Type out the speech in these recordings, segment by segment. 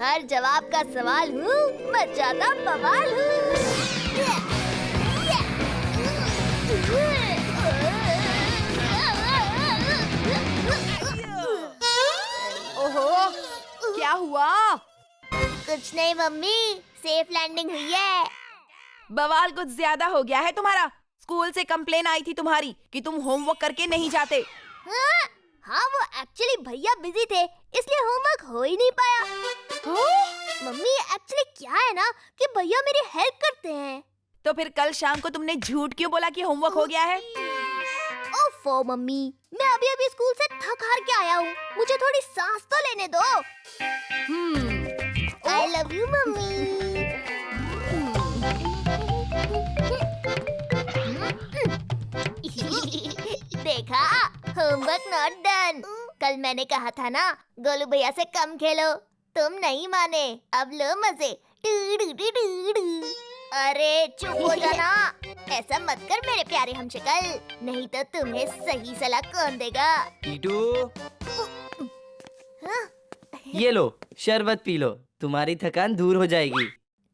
हर जवाब का सवाल हूँ, मचाता बवाल हूँ। ओहो, क्या हुआ? कुछ नहीं मम्मी, सेफ लैंडिंग हुई है। बवाल कुछ ज्यादा हो गया है तुम्हारा। स्कूल से कंप्लेन आई थी तुम्हारी कि तुम होमवर्क करके नहीं जाते। हाँ, वो एक्चुअली भैया बिजी थे, इसलिए होमवर्क हो ही नहीं पाया। मम्मी एक्चुअली क्या है ना कि भैया मेरी हेल्प करते हैं। तो फिर कल शाम को तुमने झूठ क्यों बोला कि होमवर्क हो गया है? ओफो मम्मी, मैं अभी स्कूल से थक हार के आया हूँ, मुझे थोड़ी सांस तो लेने दो। I love you mummy. देखा, होमवर्क नॉट डन। कल मैंने कहा था ना गोलू भैया से कम खेलो, तुम नहीं माने। अब लो मजे। अरे चुप हो जाना, ऐसा मत कर मेरे प्यारे हमशक्ल, नहीं तो तुम्हें सही सलाह कौन देगा। टीटू, हाँ? ये लो शरबत पी लो, तुम्हारी थकान दूर हो जाएगी।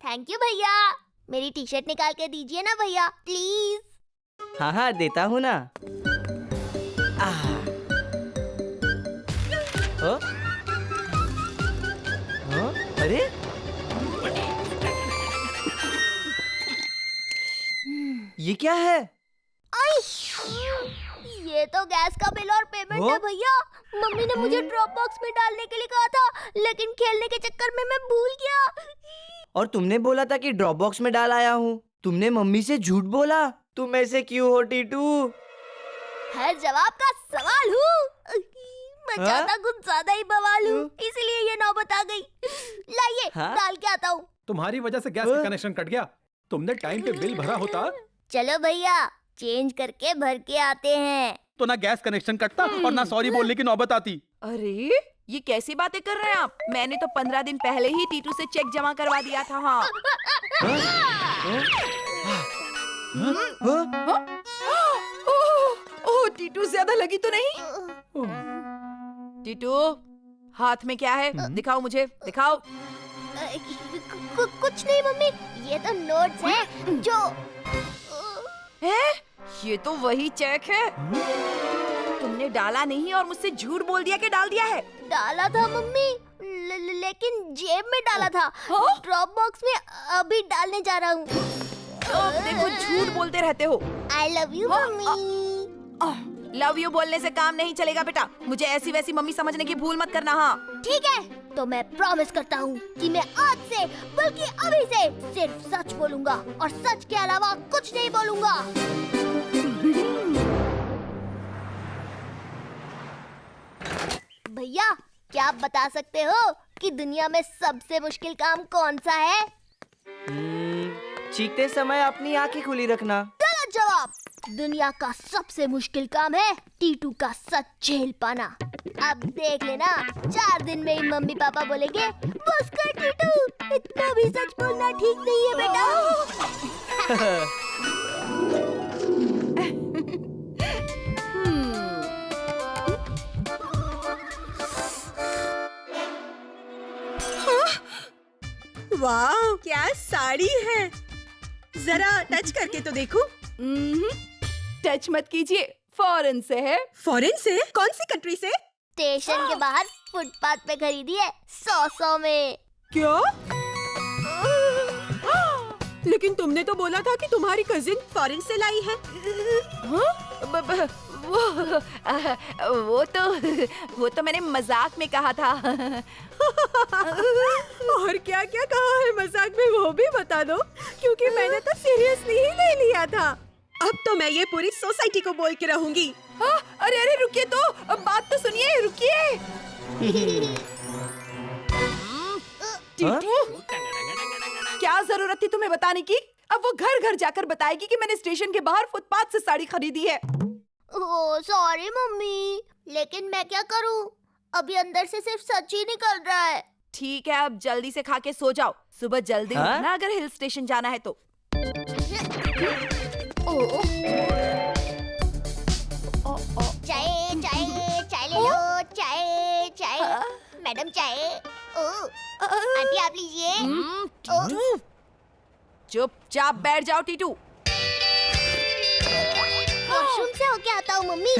थैंक यू भैया। मेरी टी शर्ट निकाल के दीजिए ना भैया, प्लीज। हाँ हाँ देता हूँ ना। अरे ये क्या है? ये तो गैस का बिल और पेमेंट है भैया। मम्मी ने मुझे ड्रॉप बॉक्स में डालने के लिए कहा था, लेकिन खेलने के चक्कर में मैं भूल गया। और तुमने बोला था कि ड्रॉप बॉक्स में डाल आया हूँ। तुमने मम्मी से झूठ बोला। तुम ऐसे क्यों हो टीटू? हर जवाब का सवाल हूँ, मचाता कुछ ज्यादा ही बवाल हूँ, इसलिए ये नौबत आ गई। लाइए डाल के आता हूँ। तुम्हारी वजह से गैस का कनेक्शन कट गया। तुमने टाइम पे बिल भरा होता चलो भैया, चेंज करके भर के आते हैं। तो ना गैस कनेक्शन कटता और ना सॉरी बोलने की नौबत आती। अरे ये कैसी बातें कर रहे हैं आप? मैंने तो 15 दिन पहले ही टीटू से चेक जमा करवा दिया था। हाँ। ओह, टीटू ज्यादा लगी तो नहीं? टीटू, हाथ में क्या है? दिखाओ मुझे, दिखाओ। कुछ नहीं मम्मी, ये तो नोट्स हैं जो है? ये तो वही चेक है। तुमने डाला नहीं और मुझसे झूठ बोल दिया कि डाल दिया है। डाला था मम्मी, लेकिन जेब में डाला था। ड्रॉप बॉक्स में अभी डालने जा रहा हूँ। देखो झूठ बोलते रहते हो। I love you mummy. Love you बोलने से काम नहीं चलेगा बेटा। मुझे ऐसी वैसी मम्मी समझने की भूल मत करना। हाँ ठीक है, तो मैं प्रॉमिस करता हूँ कि मैं आज से बल्कि अभी से सिर्फ सच बोलूंगा और सच के अलावा कुछ नहीं बोलूंगा। भैया, क्या आप बता सकते हो कि दुनिया में सबसे मुश्किल काम कौन सा है? चीखते समय अपनी आंखें खुली रखना। गलत जवाब। दुनिया का सबसे मुश्किल काम है टीटू का सच झेल पाना। अब देख लेना, 4 दिन में ही मम्मी पापा बोलेंगे, बस कर टीटू, इतना भी सच बोलना ठीक नहीं है बेटा। वाह, क्या साड़ी है। जरा टच करके तो देखो। टच मत कीजिए, फॉरेन से है। फॉरेन से? कौन सी कंट्री से? स्टेशन के बाहर फुटपाथ पे खरीदी है, 100 में। क्या? लेकिन तुमने तो बोला था कि तुम्हारी कजिन फॉरेन से लाई है। वो तो मैंने मजाक में कहा था। और क्या क्या कहा है मजाक में वो भी बता दो, क्योंकि मैंने तो सीरियसली ही ले लिया था। अब तो मैं ये पूरी सोसाइटी को बोल के रहूंगी। अरे अरे रुकिए, तो अब बात तो सुनिए, रुकिए। टीटू, क्या जरूरत थी तुम्हें बताने की? अब वो घर घर जाकर बताएगी कि मैंने स्टेशन के बाहर फुटपाथ से साड़ी खरीदी है। ओह सॉरी मम्मी, लेकिन मैं क्या करूं? अभी अंदर से सिर्फ सच ही निकल रहा है। ठीक है, अब जल्दी से खा के सो जाओ। सुबह जल्दी उठना अगर हिल स्टेशन जाना है तो। चाय चाय चाय ले लो, चाय चाय। मैडम चाय। आंटी आप लीजिए। टीटू, चुपचाप बैठ जाओ टीटू। वॉशरूम से होके आता हूँ mummy.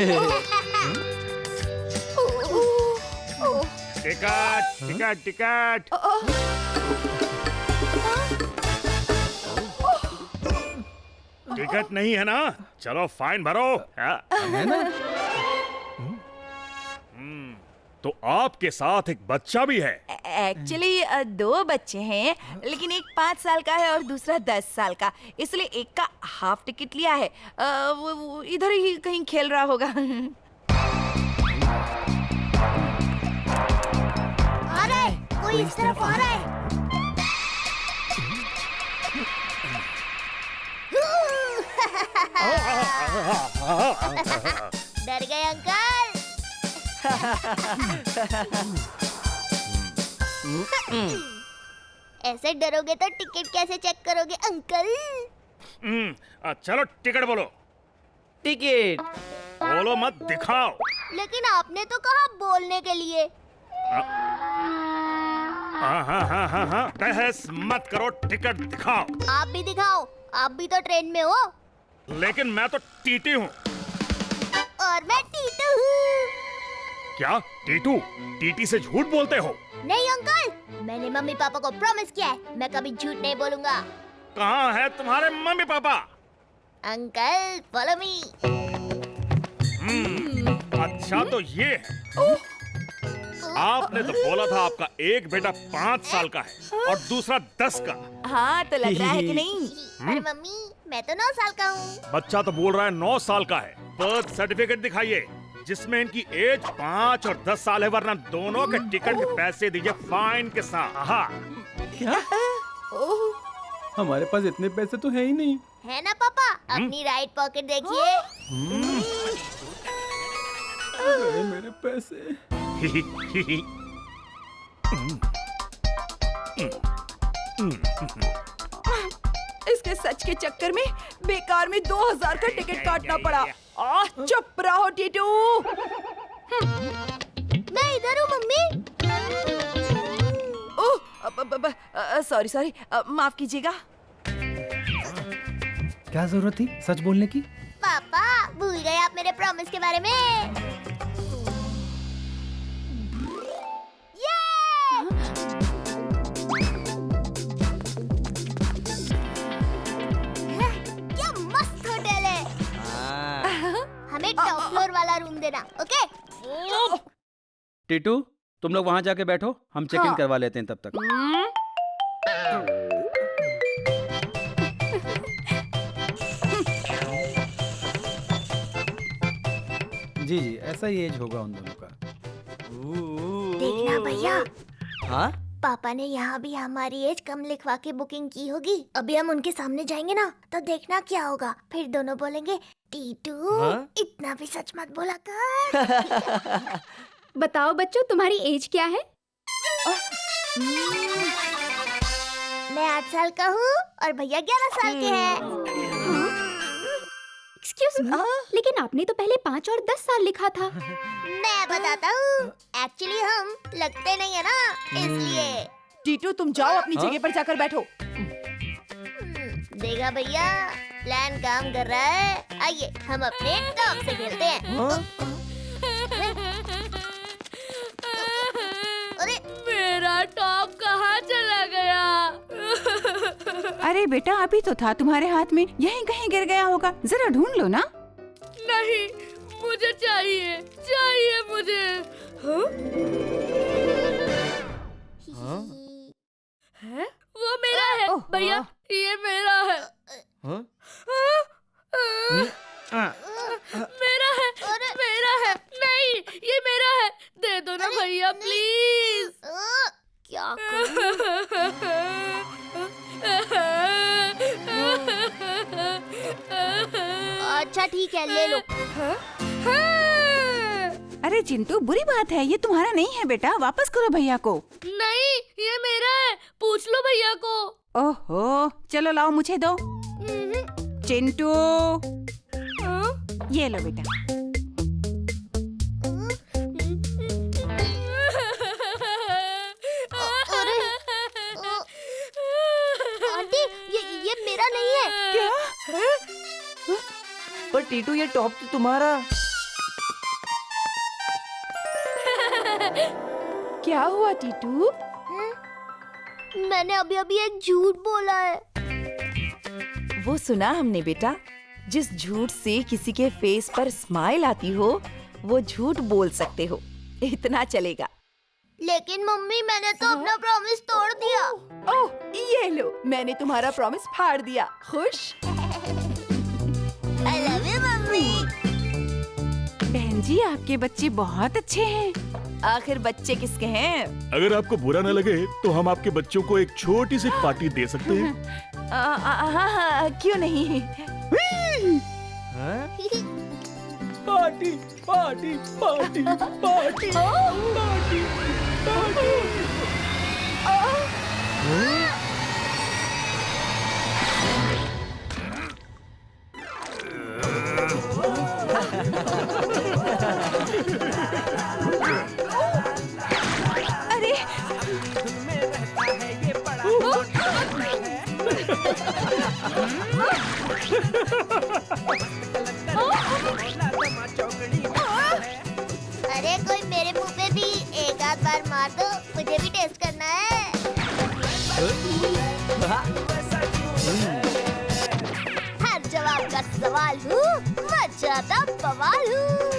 Ticket ticket ticket. Ticket नहीं है ना? चलो फाइन भरो। है ना? तो आपके साथ एक बच्चा भी है। एक्चुअली 2 बच्चे हैं, लेकिन एक 5 साल का है और दूसरा 10 साल का, इसलिए एक का हाफ टिकट लिया है। वो इधर ही कहीं खेल रहा होगा। आ रहा है, कोई इस तरफ आ रहा है। डर गए अंकल। ऐसे डरोगे तो टिकट कैसे चेक करोगे अंकल? चलो टिकट बोलो। टिकट। बोलो मत, दिखाओ। लेकिन आपने तो कहा बोलने के लिए। हाँ, बहस मत करो, टिकट दिखाओ। आप भी दिखाओ, आप भी तो ट्रेन में हो। लेकिन मैं तो टीटी हूँ। और मैं टीटू हूँ। क्या टीटू? टीटी से झूठ बोलते हो? नहीं अंकल, मैंने मम्मी पापा को प्रॉमिस किया है, मैं कभी झूठ नहीं बोलूंगा। कहाँ है तुम्हारे mummy papa? Uncle follow me. अच्छा तो ये है। आपने तो बोला था आपका एक बेटा 5 साल का है और दूसरा 10 का। हाँ, तो लग रहा है कि नहीं? अरे मम्मी, मैं तो 9 साल का हूँ। बच्चा तो बोल रहा है 9 साल का है। बर्थ सर्टिफिकेट दिखाइए जिसमें इनकी एज 5 और 10 साल है, वरना दोनों के टिकट के पैसे दीजिए फाइन के साथ। हाँ। क्या? हमारे पास इतने पैसे तो है ही नहीं। है ना पापा? अपनी राइट पॉकेट देखिए। अरे मेरे पैसे। इसके सच के चक्कर में बेकार में 2000 का टिकट काटना पड़ा। चुप रहो टीटू। मैं इधर हूँ मम्मी। सॉरी सॉरी, माफ कीजिएगा। क्या जरूरत थी सच बोलने की? पापा भूल गए आप मेरे प्रॉमिस के बारे में। ये! क्या मस्त होटल है। हमें टॉप फ्लोर वाला रूम देना, ओके? टीटू, तुम लोग वहाँ जाके बैठो, हम चेक इन करवा लेते हैं तब तक। जी जी, ऐसा ही एज होगा उन दोनों का। देखना भैया, हाँ? पापा ने यहाँ भी हमारी एज कम लिखवा के बुकिंग की होगी। अभी हम उनके सामने जाएंगे ना, तो देखना क्या होगा। फिर दोनों बोलेंगे, टीटू हाँ? इतना भी सच मत बोला कर। बताओ बच्चों, तुम्हारी एज क्या है? मैं 8 साल का हूँ और भैया 11 साल के हैं। एक्सक्यूज मी, लेकिन आपने तो पहले 5 और 10 साल लिखा था। मैं बताता हूँ, एक्चुअली हम लगते नहीं है ना, इसलिए। टीटू, तुम जाओ अपनी जगह पर जाकर बैठो। देखा भैया, प्लान काम कर रहा है। आइए हम अपने टॉप से खेलते हैं। अरे मेरा टॉप कहाँ चला गया? अरे बेटा, अभी तो था तुम्हारे हाथ में, यहीं कहीं गिर गया होगा, जरा ढूंढ लो ना। नहीं, मुझे चाहिए, चाहिए मुझे। है? वो मेरा है भैया, ये मेरा है। हाँ? मेरा है, मेरा है। नहीं, ये मेरा है, दे दो ना भैया प्लीज। क्या करूं? अच्छा ठीक है, ले लो। अरे चिंटू, बुरी बात है, ये तुम्हारा नहीं है बेटा, वापस करो भैया को। नहीं, ये मेरा है, पूछ लो भैया को। ओहो, चलो लाओ, मुझे दो। चिंटू, ये लो बेटा। पर टीटू ये टॉप तो तुम्हारा। क्या हुआ टीटू? मैंने अभी अभी एक झूठ बोला है। वो सुना हमने बेटा, जिस झूठ से किसी के फेस पर स्माइल आती हो वो झूठ बोल सकते हो, इतना चलेगा। लेकिन मम्मी मैंने तो अपना प्रॉमिस तोड़ दिया। ओह, ये लो, मैंने तुम्हारा प्रॉमिस फाड़ दिया। खुश? I love you mummy. बहन जी, आपके बच्चे बहुत अच्छे हैं। आखिर बच्चे किसके हैं? अगर आपको बुरा न लगे तो हम आपके बच्चों को एक छोटी सी पार्टी दे सकते हैं। हाँ, क्यों नहीं? Party party party party party party. अरे अरे कोई मेरे मुंह पे भी एक आध बार मार दो, मुझे भी टेस्ट करना है। हर जवाब का सवाल हूँ, मचाता बवाल हूँ।